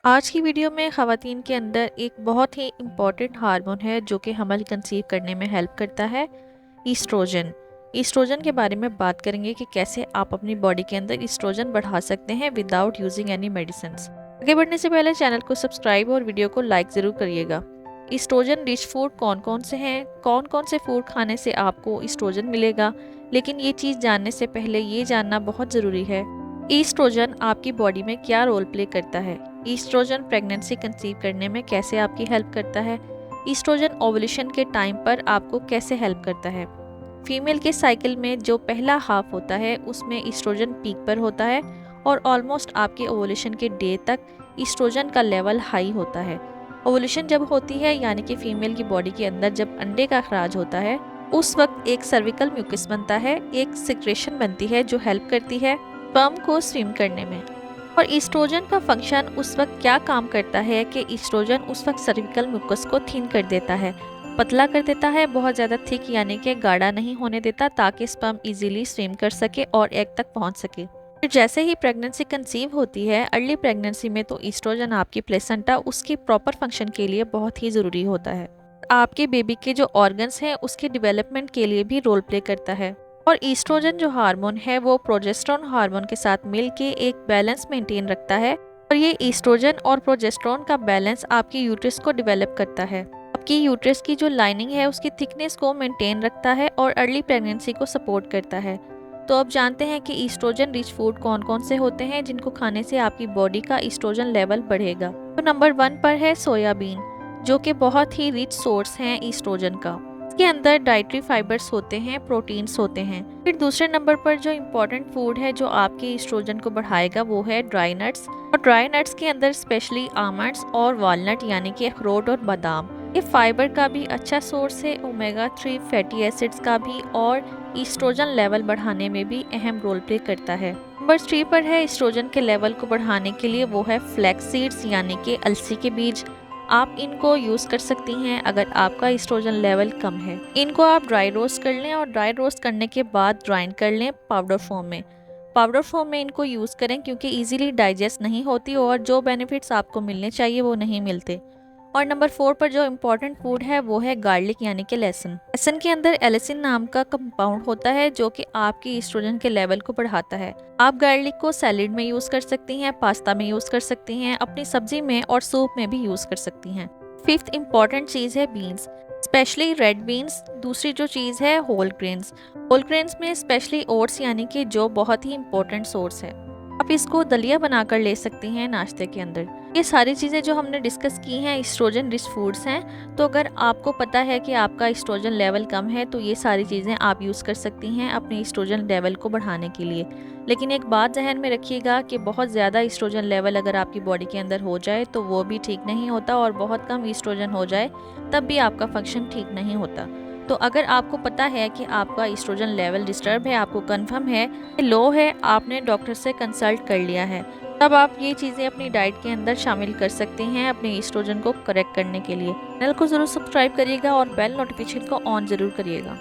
आज की वीडियो में ख़वातीन के अंदर एक बहुत ही इम्पॉर्टेंट हार्मोन है जो कि हमल कंसीव करने में हेल्प करता है, ईस्ट्रोजन। ईस्ट्रोजन के बारे में बात करेंगे कि कैसे आप अपनी बॉडी के अंदर ईस्ट्रोजन बढ़ा सकते हैं विदाउट यूजिंग एनी मेडिसिन्स। आगे बढ़ने से पहले चैनल को सब्सक्राइब और वीडियो को लाइक ज़रूर करिएगा। ईस्ट्रोजन रिच फूड कौन कौन से हैं, कौन कौन से फूड खाने से आपको ईस्ट्रोजन मिलेगा, लेकिन ये चीज़ जानने से पहले ये जानना बहुत ज़रूरी है ईस्ट्रोजन आपकी बॉडी में क्या रोल प्ले करता है। ईस्ट्रोजन प्रेगनेंसी कंसीव करने में कैसे आपकी हेल्प करता है। ईस्ट्रोजन ओवुलेशन के टाइम पर आपको कैसे हेल्प करता है। फीमेल के साइकिल में जो पहला हाफ होता है उसमें ईस्ट्रोजन पीक पर होता है और ऑलमोस्ट आपके ओवुलेशन के डे तक ईस्ट्रोजन का लेवल हाई होता है। ओवुलेशन जब होती है यानी कि फीमेल की बॉडी के अंदर जब अंडे का अखराज होता है उस वक्त एक सर्विकल म्यूकस बनता है, एक सिक्रेशन बनती है जो हेल्प करती है स्पर्म को स्विम करने में। और ईस्ट्रोजन का फंक्शन उस वक्त क्या काम करता है कि ईस्ट्रोजन उस वक्त सर्विकल म्यूकस को थिन कर देता है, पतला कर देता है, बहुत ज़्यादा थिक यानी कि गाढ़ा नहीं होने देता ताकि स्पर्म इजीली स्विम कर सके और एग तक पहुंच सके। फिर जैसे ही प्रेगनेंसी कंसीव होती है, अर्ली प्रेगनेंसी में तो ईस्ट्रोजन आपकी प्लेसेंटा उसके प्रॉपर फंक्शन के लिए बहुत ही ज़रूरी होता है। आपके बेबी के जो ऑर्गन्स हैं उसके डेवलपमेंट के लिए भी रोल प्ले करता है। और ईस्ट्रोजन जो हार्मोन है वो प्रोजेस्टेरोन हार्मोन के साथ मिलके एक बैलेंस मेंटेन रखता है और ये ईस्ट्रोजन और प्रोजेस्टेरोन का बैलेंस आपकी यूट्रस को डेवलप करता है, आपकी यूट्रस की जो लाइनिंग है उसकी थिकनेस को मेंटेन रखता है और अर्ली प्रेगनेंसी को सपोर्ट करता है। तो अब जानते हैं कि ईस्ट्रोजन रिच फूड कौन कौन से होते हैं जिनको खाने से आपकी बॉडी का ईस्ट्रोजन लेवल बढ़ेगा। तो नंबर 1 पर है सोयाबीन, जो कि बहुत ही रिच सोर्स हैं ईस्ट्रोजन का। इसके अंदर डाइटरी फाइबर्स होते हैं, प्रोटीन्स होते हैं। फिर दूसरे नंबर पर जो इम्पोर्टेंट फूड है जो आपके ईस्ट्रोजन को बढ़ाएगा वो है ड्राई नट्स। और ड्राई नट्स के अंदर स्पेशली आमंड्स और वालनट यानी कि अखरोट और बादाम। ये फाइबर का भी अच्छा सोर्स है, ओमेगा 3 फैटी एसिड्स का भी, और ईस्ट्रोजन लेवल बढ़ाने में भी अहम रोल प्ले करता है। नंबर 3 पर है ईस्ट्रोजन के लेवल को बढ़ाने के लिए, वो है फ्लैक्स सीड्स यानी कि अलसी के बीज। आप इनको यूज़ कर सकती हैं अगर आपका ईस्ट्रोजन लेवल कम है। इनको आप ड्राई रोस्ट कर लें और ड्राई रोस्ट करने के बाद ग्राइंड कर लें पाउडर फॉर्म में। पाउडर फॉर्म में इनको यूज़ करें क्योंकि इजीली डाइजेस्ट नहीं होती और जो बेनिफिट्स आपको मिलने चाहिए वो नहीं मिलते। और नंबर 4 पर जो इम्पोर्टेंट फूड है वो है गार्लिक यानी कि लहसुन। लहसुन के अंदर एलिसिन नाम का कंपाउंड होता है जो कि आपकी ईस्ट्रोजन के लेवल को बढ़ाता है। आप गार्लिक को सैलेड में यूज़ कर सकती हैं, पास्ता में यूज़ कर सकती हैं, अपनी सब्जी में और सूप में भी यूज़ कर सकती हैं। 5th इम्पॉर्टेंट चीज़ है बीन्स, स्पेशली रेड बीन्स। दूसरी जो चीज़ है होल ग्रेन्स। होल ग्रेन्स में स्पेशली ओट्स यानी कि जो बहुत ही इम्पोर्टेंट सोर्स है। आप इसको दलिया बनाकर ले सकती हैं नाश्ते के अंदर। ये सारी चीज़ें जो हमने डिस्कस की हैं ईस्ट्रोजन रिच फूड्स हैं। तो अगर आपको पता है कि आपका ईस्ट्रोजन लेवल कम है तो ये सारी चीज़ें आप यूज़ कर सकती हैं अपने ईस्ट्रोजन लेवल को बढ़ाने के लिए। लेकिन एक बात जहन में रखिएगा कि बहुत ज़्यादा ईस्ट्रोजन लेवल अगर आपकी बॉडी के अंदर हो जाए तो वो भी ठीक नहीं होता, और बहुत कम ईस्ट्रोजन हो जाए तब भी आपका फंक्शन ठीक नहीं होता। तो अगर आपको पता है कि आपका ईस्ट्रोजन लेवल डिस्टर्ब है, आपको कंफर्म है लो है, आपने डॉक्टर से कंसल्ट कर लिया है, तब आप ये चीज़ें अपनी डाइट के अंदर शामिल कर सकते हैं अपने ईस्ट्रोजन को करेक्ट करने के लिए। चैनल को ज़रूर सब्सक्राइब करिएगा और बेल नोटिफिकेशन को ऑन ज़रूर करिएगा।